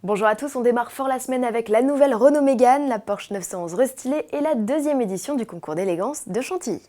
Bonjour à tous, on démarre fort la semaine avec la nouvelle Renault Mégane, la Porsche 911 restylée et la deuxième édition du concours d'élégance de Chantilly.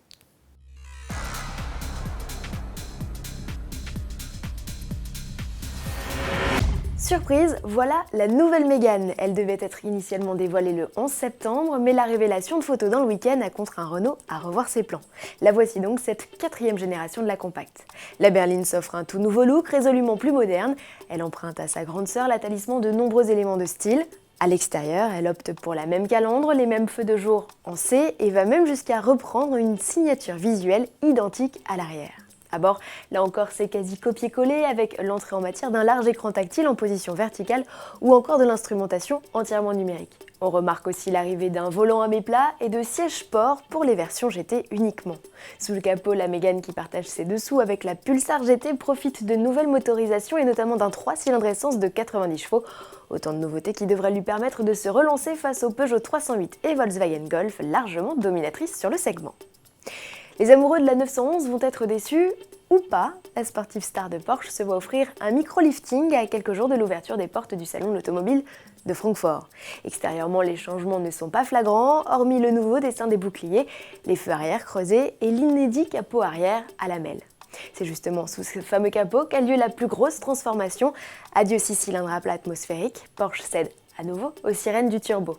Surprise, voilà la nouvelle Mégane. Elle devait être initialement dévoilée le 11 septembre, mais la révélation de photos dans le week-end a contraint Renault à revoir ses plans. La voici donc, cette quatrième génération de la compacte. La berline s'offre un tout nouveau look, résolument plus moderne. Elle emprunte à sa grande sœur la talisman de nombreux éléments de style. À l'extérieur, elle opte pour la même calandre, les mêmes feux de jour en C et va même jusqu'à reprendre une signature visuelle identique à l'arrière. À bord, là encore, c'est quasi copier-coller avec l'entrée en matière d'un large écran tactile en position verticale ou encore de l'instrumentation entièrement numérique. On remarque aussi l'arrivée d'un volant à mi-plat et de sièges sport pour les versions GT uniquement. Sous le capot, la Mégane qui partage ses dessous avec la Pulsar GT profite de nouvelles motorisations et notamment d'un 3 cylindres essence de 90 chevaux. Autant de nouveautés qui devraient lui permettre de se relancer face aux Peugeot 308 et Volkswagen Golf, largement dominatrices sur le segment. Les amoureux de la 911 vont être déçus ou pas. La sportive star de Porsche se voit offrir un micro-lifting à quelques jours de l'ouverture des portes du salon de l'automobile de Francfort. Extérieurement, les changements ne sont pas flagrants, hormis le nouveau dessin des boucliers, les feux arrière creusés et l'inédit capot arrière à lamelles. C'est justement sous ce fameux capot qu'a lieu la plus grosse transformation. Adieu 6 cylindres à plat atmosphérique, Porsche cède à nouveau aux sirènes du turbo.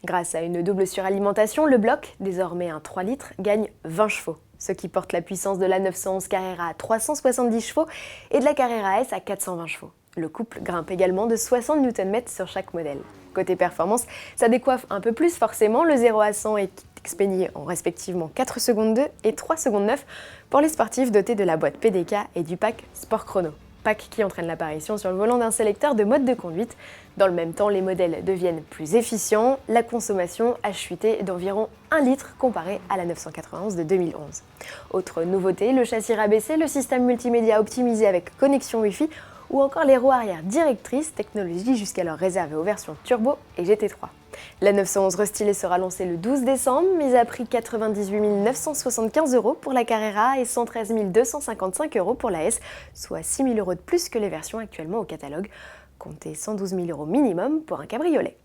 Grâce à une double suralimentation, le bloc, désormais un 3 litres, gagne 20 chevaux, ce qui porte la puissance de la 911 Carrera à 370 chevaux et de la Carrera S à 420 chevaux. Le couple grimpe également de 60 Nm sur chaque modèle. Côté performance, ça décoiffe un peu plus forcément, le 0 à 100 est expédié en respectivement 4 secondes 2 et 3 secondes 9 pour les sportifs dotés de la boîte PDK et du pack Sport Chrono. Pack qui entraîne l'apparition sur le volant d'un sélecteur de mode de conduite. Dans le même temps, les modèles deviennent plus efficients, la consommation a chuté d'environ 1 litre comparé à la 991 de 2011. Autre nouveauté, le châssis rabaissé, le système multimédia optimisé avec connexion Wi-Fi ou encore les roues arrière directrices, technologie jusqu'alors réservée aux versions Turbo et GT3. La 911 restylée sera lancée le 12 décembre, mise à prix 98 975 € pour la Carrera et 113 255 € pour la S, soit 6 000 € de plus que les versions actuellement au catalogue. Comptez 112 000 € minimum pour un cabriolet.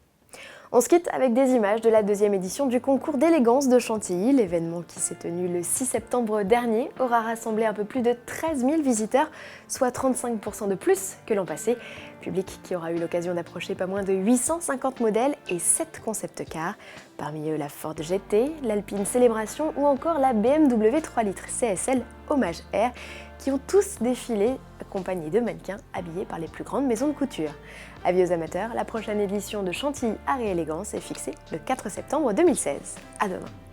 On se quitte avec des images de la deuxième édition du concours d'élégance de Chantilly. L'événement qui s'est tenu le 6 septembre dernier aura rassemblé un peu plus de 13 000 visiteurs, soit 35 % de plus que l'an passé. Public qui aura eu l'occasion d'approcher pas moins de 850 modèles et 7 concept cars. Parmi eux la Ford GT, l'Alpine Célébration ou encore la BMW 3 litres CSL Hommage Air qui ont tous défilé accompagnés de mannequins habillés par les plus grandes maisons de couture. Avis aux amateurs, la prochaine édition de Chantilly Art et Élégance est fixée le 4 septembre 2016. À demain.